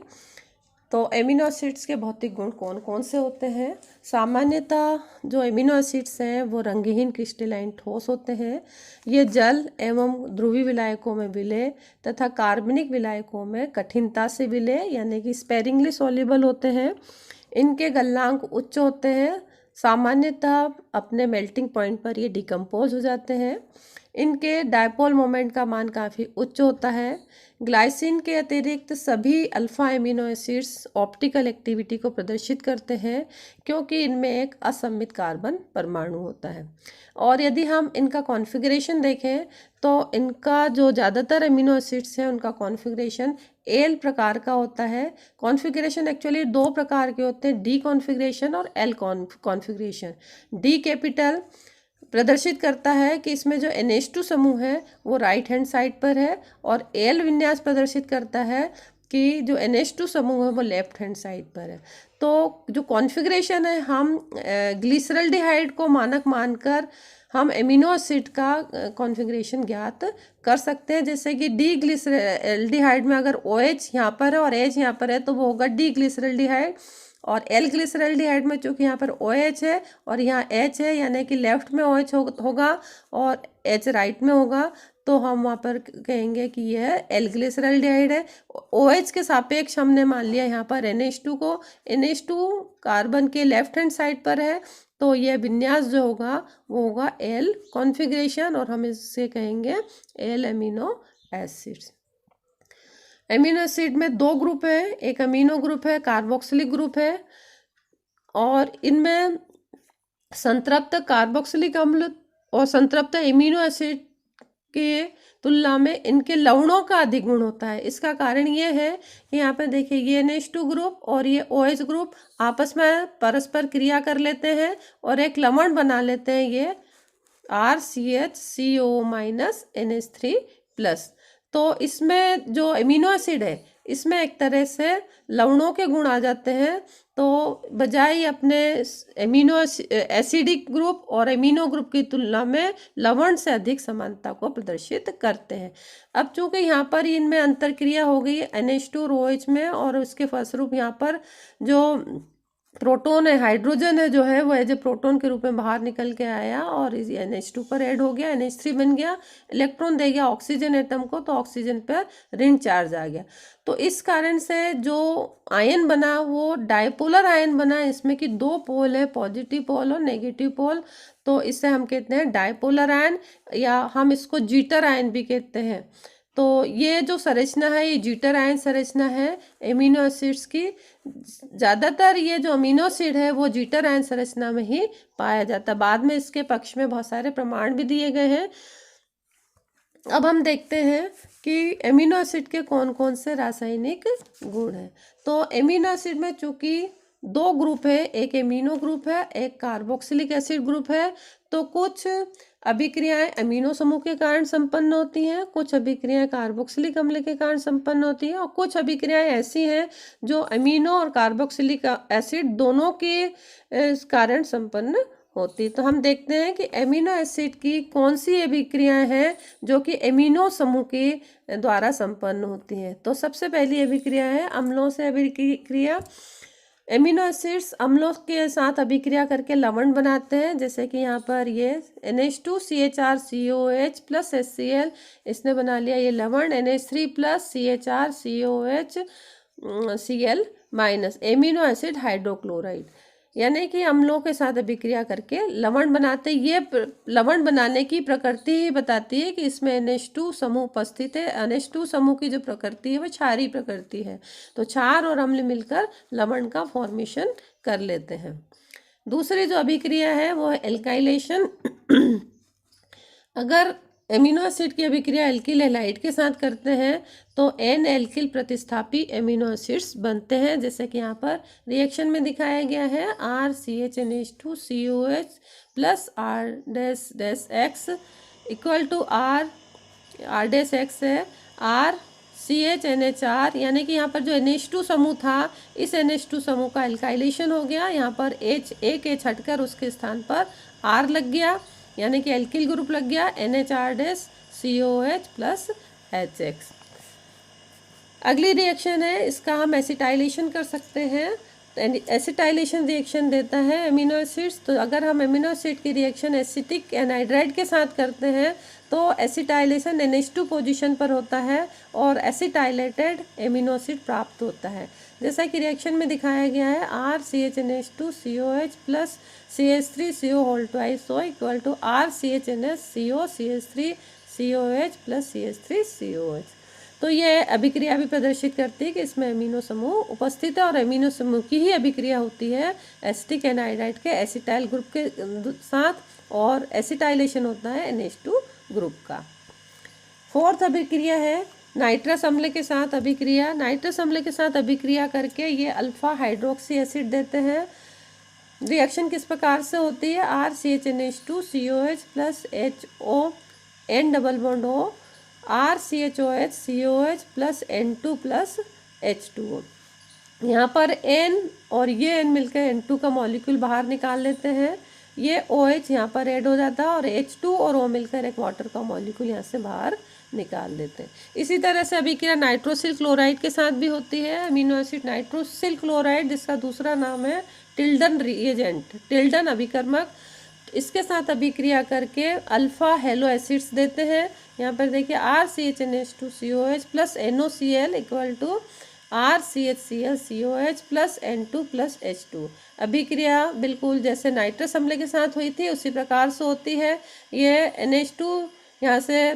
तो एमिनो एसिड्स के भौतिक गुण कौन कौन से होते हैं। सामान्यतः जो एमिनो एसिड्स हैं वो रंगहीन क्रिस्टलाइन ठोस होते हैं। ये जल एवं ध्रुवीय विलायकों में विलय तथा कार्बनिक विलायकों में कठिनता से विलय यानी कि स्पेरिंगली सॉल्युबल होते हैं। इनके गलनांक उच्च होते हैं। सामान्यतः अपने मेल्टिंग पॉइंट पर ये डिकम्पोज हो जाते हैं। इनके डायपोल मोमेंट का मान काफ़ी उच्च होता है। ग्लाइसिन के अतिरिक्त सभी alpha amino acids optical activity को प्रदर्शित करते हैं क्योंकि इनमें एक असममित कार्बन परमाणु होता है। और यदि हम इनका कॉन्फ़िगरेशन देखें तो इनका जो ज़्यादातर एमिनो एसिड्स हैं उनका कॉन्फ़िगरेशन एल प्रकार का होता है। कॉन्फ़िगरेशन एक्चुअली 2 प्रकार के होते हैं, डी कॉन्फ़िगरेशन और एल कॉन्फ़िगरेशन। डी कैपिटल प्रदर्शित करता है कि इसमें जो NH2 समूह है वो राइट हैंड साइड पर है और एल विन्यास प्रदर्शित करता है कि जो NH2 समूह है वो लेफ्ट हैंड साइड पर है। तो जो कॉन्फ़िगरेशन है हम ग्लिसरल्डिहाइड को मानक मानकर हम एमिनो एसिड का कॉन्फ़िगरेशन ज्ञात कर सकते हैं। जैसे कि डी ग्लिसरल्डिहाइड में अगर OH यहाँ पर है और H यहाँ पर है तो वो होगा डी ग्लिसरल्डिहाइड। और एल ग्लिसरल्डिहाइड में चूँकि यहाँ पर OH है और यहाँ H है यानी कि लेफ्ट में OH होगा और H राइट में होगा तो हम वहाँ पर कहेंगे कि यह एल ग्लिसरल्डिहाइड है। OH के सापेक्ष हमने मान लिया यहाँ पर NH2 को। NH2 कार्बन के लेफ्ट हैंड साइड पर है तो यह विन्यास जो होगा वो होगा एल कॉन्फ़िगरेशन और हम इससे कहेंगे L amino acids. Amino acid में 2 ग्रुप है, एक अमीनो ग्रुप है, कार्बोक्सिलिक ग्रुप है और इनमें संतृप्त कार्बोक्सिलिक अम्ल और संतृप्त एमिनो एसिड के तुलना में इनके लवणों का अधिक गुण होता है। इसका कारण ये है कि यहाँ पे देखिए ये NH2 ग्रुप और ये OH ग्रुप आपस में परस्पर क्रिया कर लेते हैं और एक लवण बना लेते हैं, ये RCHCO माइनस NH3+। तो इसमें जो अमीनो एसिड है इसमें एक तरह से लवणों के गुण आ जाते हैं, तो बजाय अपने एमिनो एसिडिक ग्रुप और एमिनो ग्रुप की तुलना में लवण से अधिक समानता को प्रदर्शित करते हैं। अब चूंकि यहाँ पर इनमें अंतर क्रिया हो गई NH2 और OH में, और उसके फलस्वरूप यहाँ पर जो प्रोटोन है, हाइड्रोजन है जो है वो एज ए प्रोटोन के रूप में बाहर निकल के आया और इस NH2 पर ऐड हो गया, NH3 बन गया, इलेक्ट्रॉन दे गया ऑक्सीजन एटम को, तो ऑक्सीजन पर ऋण चार्ज आ गया। तो इस कारण से जो आयन बना वो डायपोलर आयन बना, इसमें कि दो पोल है, पॉजिटिव पोल और नेगेटिव पोल। तो इसे हम कहते हैं डायपोलर आयन, या हम इसको जीटर आयन भी कहते हैं। तो ये जो संरचना है ये जीटर आयन संरचना है एमिनो एसिड्स की। ज़्यादातर ये जो अमीनो एसिड है वो जीटर आयन संरचना में ही पाया जाता है। बाद में इसके पक्ष में बहुत सारे प्रमाण भी दिए गए हैं। अब हम देखते हैं कि एमिनो एसिड के कौन कौन से रासायनिक गुण हैं। तो एमिनो एसिड में चूंकि दो ग्रुप है, एक एमिनो ग्रुप है, एक कार्बोक्सिलिक एसिड ग्रुप है, तो कुछ अभिक्रियाएं अमीनो समूह के कारण संपन्न होती हैं, कुछ अभिक्रियाएं कार्बोक्सिलिक अम्ल के कारण संपन्न होती हैं, और कुछ अभिक्रियाएं ऐसी हैं जो अमीनो और कार्बोक्सिलिक एसिड दोनों के कारण संपन्न होती। तो हम देखते हैं कि एमिनो एसिड की कौन सी अभिक्रियाएं हैं जो कि एमिनो समूह के द्वारा संपन्न होती हैं। तो सबसे पहली अभिक्रिया है अम्लों से अभिक्रिया। एमिनो एसिड्स अम्लों के साथ अभिक्रिया करके लवण बनाते हैं, जैसे कि यहाँ पर ये NH2CHRCOH प्लस HCl, इसने बना लिया ये लवण। NH3 plus CHRCOH Cl minus, amino acid hydrochloride, यानी कि अम्लों के साथ अभिक्रिया करके लवण बनाते। ये लवण बनाने की प्रकृति ही बताती है कि इसमें NH2 समूह उपस्थित है। NH2 समूह की जो प्रकृति है वो क्षारीय प्रकृति है, तो क्षार और अम्ल मिलकर लवण का फॉर्मेशन कर लेते हैं। दूसरी जो अभिक्रिया है वो है एल्काइलेशन। अगर एमिनो एसिड की अभिक्रिया एल्किल हैलाइड के साथ करते हैं तो एन एल्किल प्रतिस्थापी एमिनो एसिड्स बनते हैं, जैसे कि यहाँ पर रिएक्शन में दिखाया गया है। RCHNH2COH plus R-X equal to R-X है RCHNHR, यानी कि यहाँ पर जो NH2 समूह था इस NH2 समूह का एल्काइलेशन हो गया। यहाँ पर एक H हटकर उसके स्थान पर R लग गया, यानी कि एल्किल ग्रुप लग गया NHR-COH प्लस HX। अगली रिएक्शन है, इसका हम एसिटाइलेशन कर सकते हैं। एसिटाइलेशन रिएक्शन देता है एमिनो एसिड्स। तो अगर हम एमिनो एसिड की रिएक्शन एसिटिक एनहाइड्राइड के साथ करते हैं तो एसिटाइलेशन NH2 पोजीशन पर होता है और एसिटाइलेटेड एमिनो एसिड प्राप्त होता है, जैसा कि रिएक्शन में दिखाया गया है। RCHNH2COH plus CH3CO whole twice O equal to RCHNH CO CH3COH plus CH3COH। तो ये अभिक्रिया भी प्रदर्शित करती है कि इसमें एमिनो समूह उपस्थित है और एमिनो समूह की ही अभिक्रिया होती है एसिटिक एनहाइड्राइड के एसिटाइल ग्रुप के साथ, और एसिटाइलेशन होता है NH2 ग्रुप का। फोर्थ अभिक्रिया है नाइट्रस अम्ल के साथ अभिक्रिया। नाइट्रस अम्ल के साथ अभिक्रिया करके ये अल्फा हाइड्रोक्सी एसिड देते हैं। रिएक्शन किस प्रकार से होती है? RCHNH2COH plus HO N double bond O RCHOH COH plus N2 plus H2O। यहाँ पर N और ये N मिलकर N2 का मॉलिक्यूल बाहर निकाल लेते हैं। ये OH यहाँ पर ऐड हो जाता है और H2 और O मिलकर एक वाटर का मॉलिक्यूल यहाँ से बाहर निकाल देते हैं। इसी तरह से अभिक्रिया नाइट्रोसिल क्लोराइड के साथ भी होती है। अमीनो एसिड नाइट्रोसिल क्लोराइड, जिसका दूसरा नाम है टिल्डन रिएजेंट, टिल्डन अभिकर्मक, इसके साथ अभिक्रिया करके अल्फा हेलो एसिड्स देते हैं। यहाँ पर देखिए RCHNH2COH plus NOCl equal to RCHClCOH plus N2 plus H2। अभिक्रिया बिल्कुल जैसे नाइट्रस अम्ल के साथ हुई थी उसी प्रकार से होती है। ये NH2 यहाँ से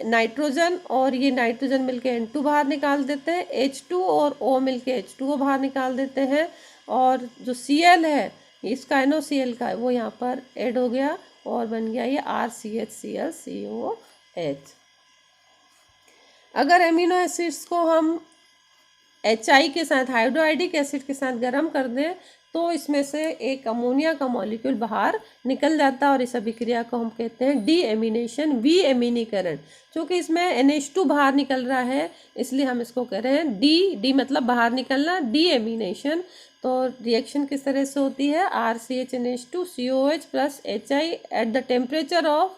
नाइट्रोजन और ये नाइट्रोजन मिलके N2 बाहर निकाल देते हैं, H2 और O मिलके H2O बाहर निकाल देते हैं, और जो Cl है इसका NOCl का वो यहाँ पर ऐड हो गया और बन गया ये RCHClCO H। अगर एमिनो एसिड्स को हम HI के साथ, हाइड्रोआइडिक एसिड के साथ गर्म कर दें तो इसमें से एक अमोनिया का मॉलिक्यूल बाहर निकल जाता है और इस अभिक्रिया को हम कहते हैं डी एमिनेशन, विएमिनीकरण। क्योंकि इसमें NH2 बाहर निकल रहा है इसलिए हम इसको कह रहे हैं डी मतलब बाहर निकलना, डी एमिनेशन। तो रिएक्शन किस तरह से होती है, RCH COH plus HI at the temperature of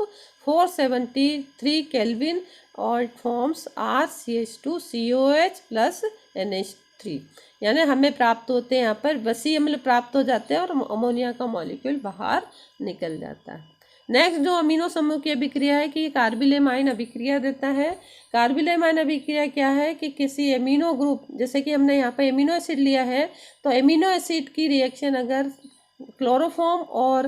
473 kelvin और it forms RCH2 COH plus NH3। यानी हमें प्राप्त होते हैं यहाँ पर वसी अम्ल प्राप्त हो जाते हैं और अमोनिया का मॉलिक्यूल बाहर निकल जाता है। नेक्स्ट जो अमीनो समूह की अभिक्रिया है कि कार्बिलेमाइन अभिक्रिया देता है। कार्बिलेमाइन अभिक्रिया क्या है कि किसी एमिनो ग्रुप, जैसे कि हमने यहाँ पर एमिनो एसिड लिया है तो एमिनो एसिड की रिएक्शन अगर क्लोरोफॉर्म और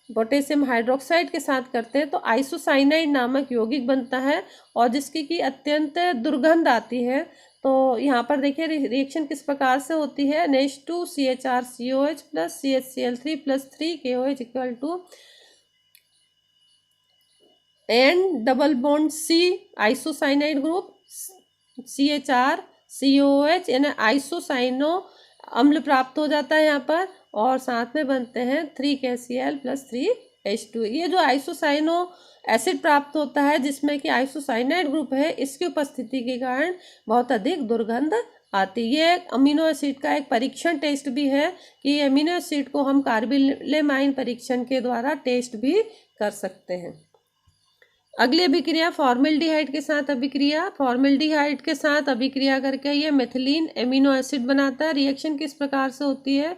पोटेशियम हाइड्रोक्साइड के साथ करते हैं तो आइसोसाइनाइड नामक यौगिक बनता है और जिसकी की अत्यंत दुर्गंध आती है। तो यहाँ पर देखिए रिएक्शन किस प्रकार से होती है, NH2CHR plus CHCl3 plus 3KOH equal to N double bond C isocyanide group CHR COH यानी आइसोसाइनो अम्ल प्राप्त हो जाता है यहाँ पर और साथ में बनते हैं 3KCl प्लस 3H2। ये जो आइसोसाइनो एसिड प्राप्त होता है जिसमें कि आइसोसाइनाइड ग्रुप है, इसकी उपस्थिति के कारण बहुत अधिक दुर्गंध आती है। ये अमीनो एसिड का एक परीक्षण टेस्ट भी है कि अमीनो एसिड को हम कार्बिलेमाइन परीक्षण के द्वारा टेस्ट भी कर सकते हैं। अगली अभिक्रिया फॉर्मेल्डिहाइड के साथ अभिक्रिया। फॉर्मेल्डिहाइड के साथ अभिक्रिया करके ये मेथिलीन एमिनो एसिड बनाता है। रिएक्शन किस प्रकार से होती है,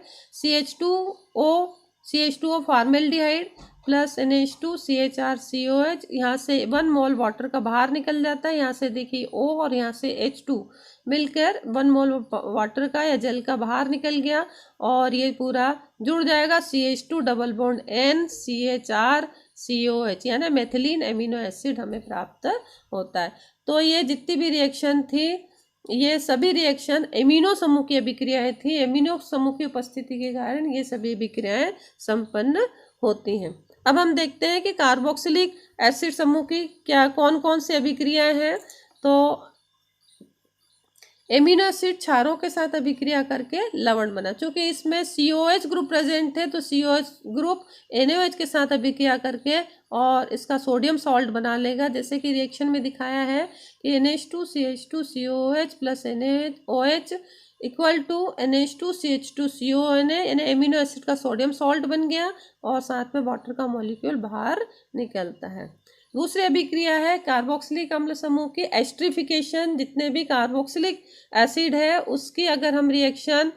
CH2O formaldehyde plus NH2 CHR COH, यहाँ से 1 मोल वाटर का बाहर निकल जाता है। यहाँ से देखिए O और यहाँ से H2 मिलकर 1 मोल वाटर का या जल का बाहर निकल गया और ये पूरा जुड़ जाएगा CH2 double bond N CHR COH यानी मेथिलीन एमिनो एसिड हमें प्राप्त होता है। तो ये जितनी भी रिएक्शन थी ये सभी रिएक्शन एमिनो समूह की अभिक्रियाएं थी। एमिनो समूह की उपस्थिति के कारण ये सभी अभिक्रियाएं संपन्न होती हैं। अब हम देखते हैं कि कार्बोक्सिलिक एसिड समूह की क्या कौन कौन सी अभिक्रियाएं हैं। तो एमिनो एसिड क्षारों के साथ अभिक्रिया करके लवण बना। चूंकि इसमें COH ग्रुप प्रेजेंट है तो COH ग्रुप NaOH के साथ अभिक्रिया करके और इसका सोडियम सॉल्ट बना लेगा। जैसे कि रिएक्शन में दिखाया है कि NH2CH2COH plus NaOH equal to NH2CH2CONA यानी एमिनो एसिड का सोडियम सॉल्ट बन गया और साथ में वाटर का मॉलिक्यूल बाहर निकलता है। दूसरी अभिक्रिया है कार्बोक्सिलिक अम्ल समूह की एस्टरिफिकेशन। जितने भी कार्बोक्सिलिक एसिड है उसकी अगर हम रिएक्शन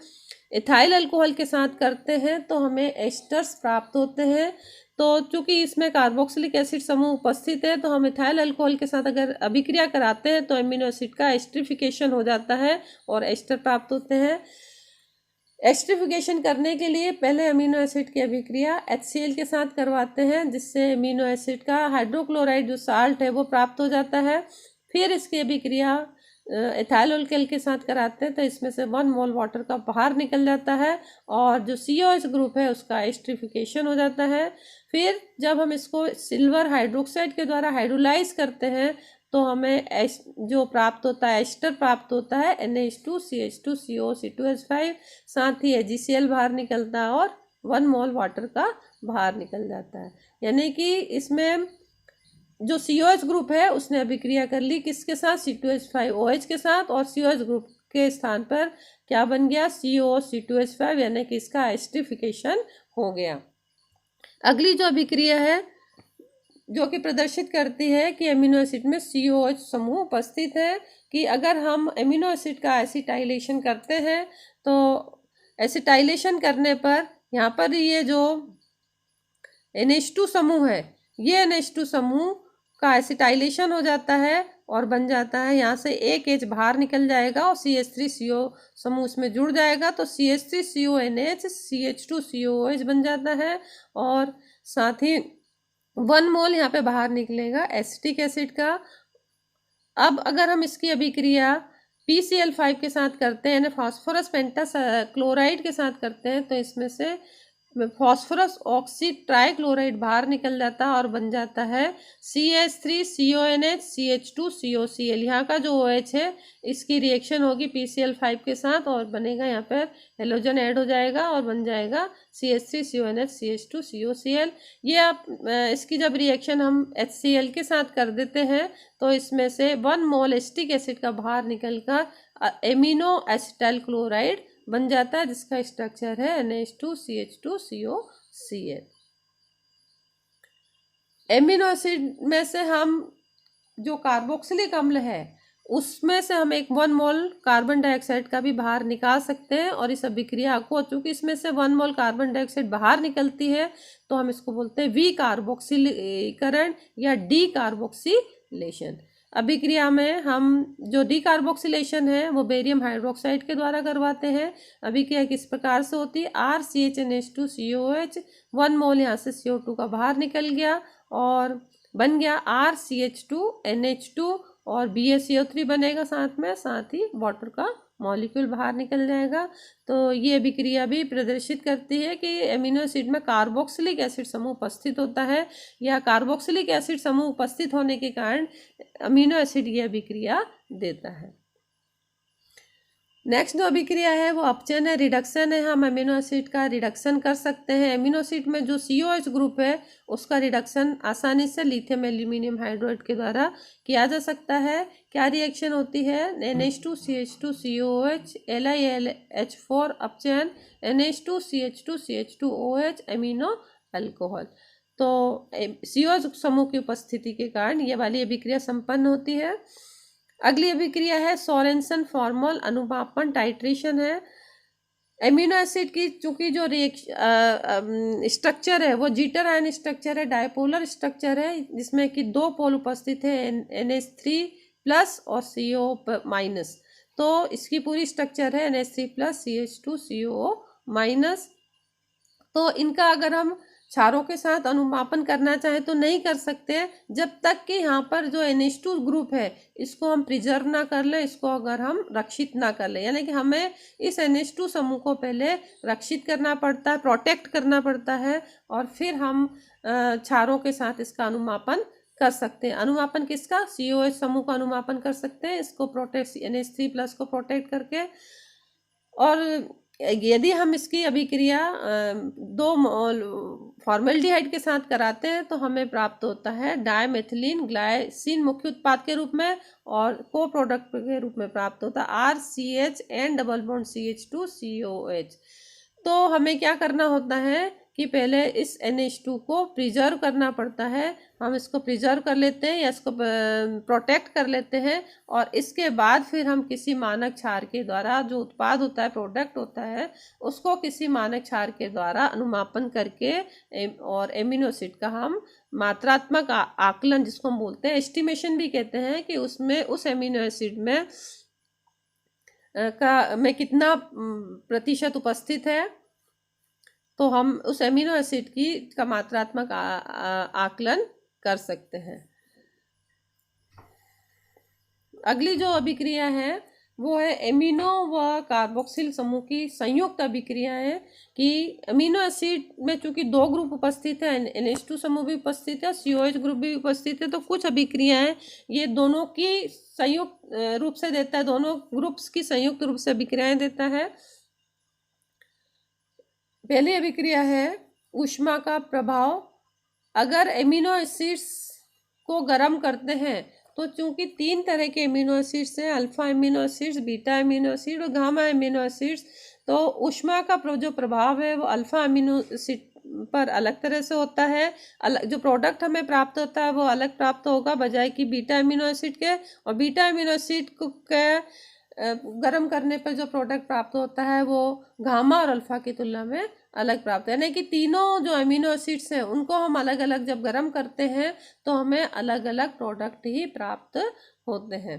इथाइल अल्कोहल के साथ करते हैं तो हमें एस्टर्स प्राप्त होते हैं। तो चूंकि इसमें कार्बोक्सिलिक एसिड समूह उपस्थित है तो हम इथाइल अल्कोहल के साथ अगर अभिक्रिया कराते हैं तो एमिनो एसिड का एस्टरिफिकेशन हो जाता है और एस्टर प्राप्त होते हैं। एस्टरिफिकेशन करने के लिए पहले अमीनो एसिड की अभिक्रिया HCl के साथ करवाते हैं जिससे अमीनो एसिड का हाइड्रोक्लोराइड जो साल्ट है वो प्राप्त हो जाता है। फिर इसकी अभिक्रिया इथाइल अल्कोहल के साथ कराते हैं तो इसमें से 1 मोल वाटर का बाहर निकल जाता है और जो COH ग्रुप है उसका एस्टरिफिकेशन हो जाता है। फिर जब हम इसको सिल्वर हाइड्रोक्साइड के द्वारा हाइड्रोलाइज करते हैं तो हमें जो प्राप्त होता है एस्टर प्राप्त होता है NH2CH2COC2H5, साथ ही AgCl बाहर निकलता है और 1 मोल वाटर का बाहर निकल जाता है। यानी कि इसमें जो COH ग्रुप है उसने अभिक्रिया कर ली किसके साथ, C2H5OH के साथ और COH ग्रुप के स्थान पर क्या बन गया, COC2H5 यानी कि इसका एस्टरिफिकेशन हो गया। अगली जो अभिक्रिया है जो कि प्रदर्शित करती है कि एमिनो एसिड में COH समूह उपस्थित है कि अगर हम एमिनो एसिड का एसिटाइलेशन करते हैं तो एसिटाइलेशन करने पर यहाँ पर ये जो NH2 समूह है ये NH2 समूह का एसिटाइलेशन हो जाता है और बन जाता है, यहाँ से एक H बाहर निकल जाएगा और CH3CO समूह इसमें जुड़ जाएगा तो CH3CONH CH2COOH बन जाता है और साथ ही 1 मोल यहाँ पे बाहर निकलेगा एसिटिक एसिड का। अब अगर हम इसकी अभिक्रिया PCl5 के साथ करते हैं यानी फास्फोरस पेंटास क्लोराइड के साथ करते हैं तो इसमें से में फॉस्फोरस ऑक्सी ट्राइक्लोराइड बाहर निकल जाता है और बन जाता है CH3CONH CH2COCl। यहाँ का जो OH है इसकी रिएक्शन होगी PCl5 के साथ और बनेगा यहाँ पर हेलोजन ऐड हो जाएगा और बन जाएगा CH3CONH CH2COCl। ये आप इसकी जब रिएक्शन हम HCl के साथ कर देते हैं तो इसमें से 1 मोल एसिटिक एसिड का बाहर निकलकर एमिनो एसिटाइल क्लोराइड बन जाता है जिसका स्ट्रक्चर है NH2CH2COCl। एमिनो एसिड में से हम जो कार्बोक्सिलिक अम्ल है उसमें से हम 1 मोल कार्बन डाइऑक्साइड का भी बाहर निकाल सकते हैं और इस अभिक्रिया को, चूंकि इसमें से 1 मोल कार्बन डाइऑक्साइड बाहर निकलती है तो हम इसको बोलते हैं विकार्बोक्सिलीकरण या डी कार्बोक्सिलेशन। अभिक्रिया में हम जो डीकार्बोक्सिलेशन है वो बेरियम हाइड्रोक्साइड के द्वारा करवाते हैं। अभिक्रिया किस प्रकार से होती है, RCHNH2COH 1 मोल यहाँ से CO2 का बाहर निकल गया और बन गया RCH2NH2 और BaCO3 बनेगा साथ ही वाटर का मॉलिक्यूल बाहर निकल जाएगा। तो ये अभिक्रिया भी प्रदर्शित करती है कि एमिनो एसिड में कार्बोक्सिलिक एसिड समूह उपस्थित होता है या कार्बोक्सिलिक एसिड समूह उपस्थित होने के कारण अमीनो एसिड ये अभिक्रिया देता है। नेक्स्ट जो अभिक्रिया है वो अपचयन है, रिडक्शन है। हम अमीनो एसिड का रिडक्शन कर सकते हैं। अमीनो एसिड में जो COH ग्रुप है उसका रिडक्शन आसानी से लिथियम एल्यूमिनियम हाइड्रोइड के द्वारा किया जा सकता है। क्या रिएक्शन होती है, NH2CH2COH LiLH4 अपचयन NH2CH2CH2OH amino alcohol. तो COH समूह की उपस्थिति के कारण ये वाली अभिक्रिया संपन्न होती है। अगली अभिक्रिया है सोरेनसन फॉर्मल अनुमापन टाइट्रेशन है। एमिनो एसिड की चूंकि जो स्ट्रक्चर है वो जीटर आयन स्ट्रक्चर है, डायपोलर स्ट्रक्चर है जिसमें कि 2 पोल उपस्थित है NH3+ और CO-। तो इसकी पूरी स्ट्रक्चर है NH3+ CH2CO-। तो इनका अगर हम क्षारों के साथ अनुमापन करना चाहें तो नहीं कर सकते जब तक कि यहाँ पर जो NH2 ग्रुप है इसको हम प्रिजर्व ना कर ले, इसको अगर हम रक्षित ना कर ले। यानी कि हमें इस NH2 समूह को पहले रक्षित करना पड़ता है, प्रोटेक्ट करना पड़ता है और फिर हम क्षारों के साथ इसका अनुमापन कर सकते हैं। अनुमापन किसका, COH समूह का अनुमापन कर सकते हैं इसको प्रोटेक्ट NH3+ को प्रोटेक्ट करके। और यदि हम इसकी अभिक्रिया 2 फॉर्मेल्डिहाइड के साथ कराते हैं तो हमें प्राप्त होता है डायमेथिलीन ग्लाइसिन मुख्य उत्पाद के रूप में और को प्रोडक्ट के रूप में प्राप्त होता है RCHN+CH2COH। तो हमें क्या करना होता है कि पहले इस NH2 को प्रिजर्व करना पड़ता है। हम इसको प्रिजर्व कर लेते हैं या इसको प्रोटेक्ट कर लेते हैं और इसके बाद फिर हम किसी मानक क्षार के द्वारा जो उत्पाद होता है, प्रोडक्ट होता है, उसको किसी मानक क्षार के द्वारा अनुमापन करके और एमिनो एसिड का हम मात्रात्मक आकलन जिसको हम बोलते हैं एस्टिमेशन भी कहते हैं कि उसमें उस एमिनो एसिड में कितना प्रतिशत उपस्थित है, तो हम उस एमिनो एसिड का मात्रात्मक आकलन कर सकते हैं। अगली जो अभिक्रिया है वो है एमिनो व कार्बोक्सिल समूह की संयुक्त अभिक्रिया है कि अमीनो एसिड में चूंकि 2 ग्रुप उपस्थित है, NH2 समूह भी उपस्थित है, COH ग्रुप भी उपस्थित है, तो कुछ अभिक्रियाएं ये दोनों की संयुक्त रूप से देता है, दोनों ग्रुप्स की संयुक्त रूप से अभिक्रियाएं देता है। पहली अभिक्रिया है ऊष्मा का प्रभाव। अगर एमिनो एसिड्स को गर्म करते हैं तो चूंकि 3 तरह के एमिनो एसिड्स हैं, alpha amino acids, beta amino acid और गामा एमिनो एसिड्स, तो ऊष्मा का जो प्रभाव है वो अल्फा एमिनो एसिड पर अलग तरह से होता है। जो प्रोडक्ट हमें प्राप्त होता है वो अलग प्राप्त होगा बजाय कि बीटा एमिनो एसिड के। और बीटा एमिनो एसिड के गर्म करने पर जो प्रोडक्ट प्राप्त होता है वो गामा और अल्फा की तुलना में अलग प्राप्त है। यानी कि तीनों जो अमीनो एसिड्स हैं उनको हम अलग अलग जब गर्म करते हैं तो हमें अलग अलग प्रोडक्ट ही प्राप्त होते हैं।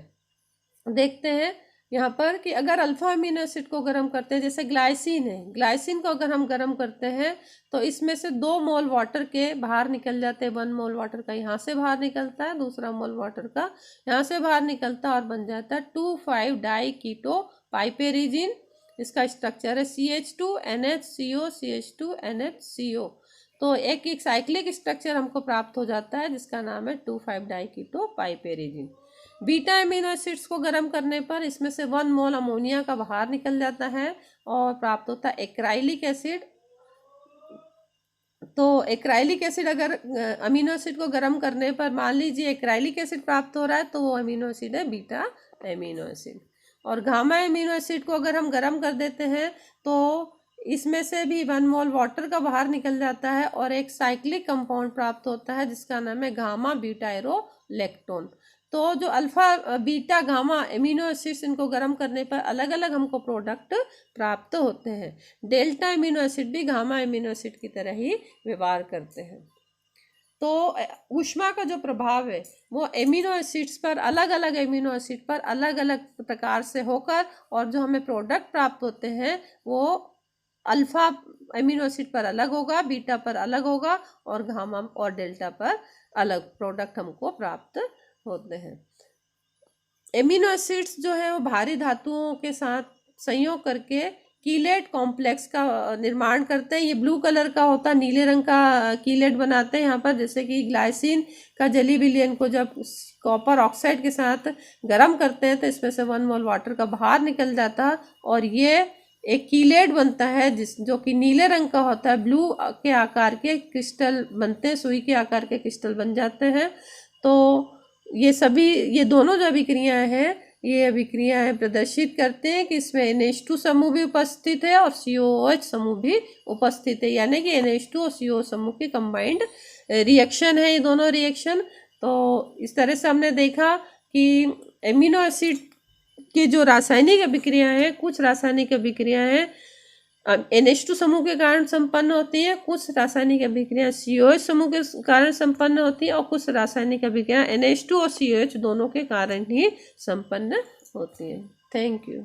देखते हैं यहाँ पर कि अगर अल्फा अमीनो एसिड को गर्म करते हैं, जैसे ग्लाइसिन है, ग्लाइसिन को अगर हम गर्म करते हैं तो इसमें से 2 मोल वाटर के बाहर निकल जाते हैं। 1 मोल वाटर का यहाँ से बाहर निकलता है, दूसरा मोल वाटर का यहाँ से बाहर निकलता है और बन जाता है 2,5-डाई कीटो पाइपेरिजिन। इसका स्ट्रक्चर है CH2NHCO CH2NHCO। तो एक साइक्लिक स्ट्रक्चर हमको प्राप्त हो जाता है जिसका नाम है 2,5 डाइकीटो पाइपेरिजिन। बीटा एमिनो एसिड्स को गर्म करने पर इसमें से 1 मोल अमोनिया का बाहर निकल जाता है और प्राप्त होता है एक्राइलिक एसिड। तो एक्राइलिक एसिड अगर अमीनो एसिड को गर्म करने पर मान लीजिए एक्राइलिक एसिड प्राप्त हो रहा है तो वो अमीनो एसिड है बीटा एमिनो एसिड। और गामा एमिनो एसिड को अगर हम गर्म कर देते हैं तो इसमें से भी 1 मोल वाटर का बाहर निकल जाता है और एक साइक्लिक कंपाउंड प्राप्त होता है जिसका नाम है गामा ब्यूटायरोलेक्टोन। तो जो alpha beta gamma amino acids इनको गर्म करने पर अलग अलग हमको प्रोडक्ट प्राप्त होते हैं। डेल्टा एमिनो एसिड भी गामा एमिनो एसिड की तरह ही व्यवहार करते हैं। तो ऊष्मा का जो प्रभाव है वो एमिनो एसिड्स पर अलग अलग एमिनो एसिड पर अलग अलग प्रकार से होकर और जो हमें प्रोडक्ट प्राप्त होते हैं वो अल्फा एमिनो एसिड पर अलग होगा, बीटा पर अलग होगा और गामा और डेल्टा पर अलग प्रोडक्ट हमको प्राप्त होते हैं। एमिनो एसिड्स जो है वो भारी धातुओं के साथ संयोग करके कीलेट कॉम्प्लेक्स का निर्माण करते हैं। ये ब्लू कलर का होता है, नीले रंग का कीलेट बनाते हैं यहाँ पर। जैसे कि ग्लाइसिन का जेली विलयन को जब कॉपर ऑक्साइड के साथ गर्म करते हैं तो इसमें से 1 मोल वाटर का बाहर निकल जाता है और ये एक कीलेट बनता है जो कि नीले रंग का होता है। ब्लू के आकार के क्रिस्टल बनते हैं, सुई के आकार के क्रिस्टल बन जाते हैं। तो ये दोनों जो अभिक्रियाएं हैं ये अभिक्रियाएं प्रदर्शित करते हैं कि इसमें NH2 समूह भी उपस्थित है और COOH समूह भी उपस्थित है, यानी कि NH2 और CO समूह की कंबाइंड रिएक्शन है ये दोनों रिएक्शन। तो इस तरह से हमने देखा कि एमिनो एसिड की जो रासायनिक अभिक्रियाएं हैं, कुछ रासायनिक अभिक्रियाएं NH2 समूह के कारण संपन्न होती है, कुछ रासायनिक अभिक्रिया COH समूह के कारण संपन्न होती है और कुछ रासायनिक अभिक्रिया NH2 और COH दोनों के कारण ही संपन्न होती है। Thank you.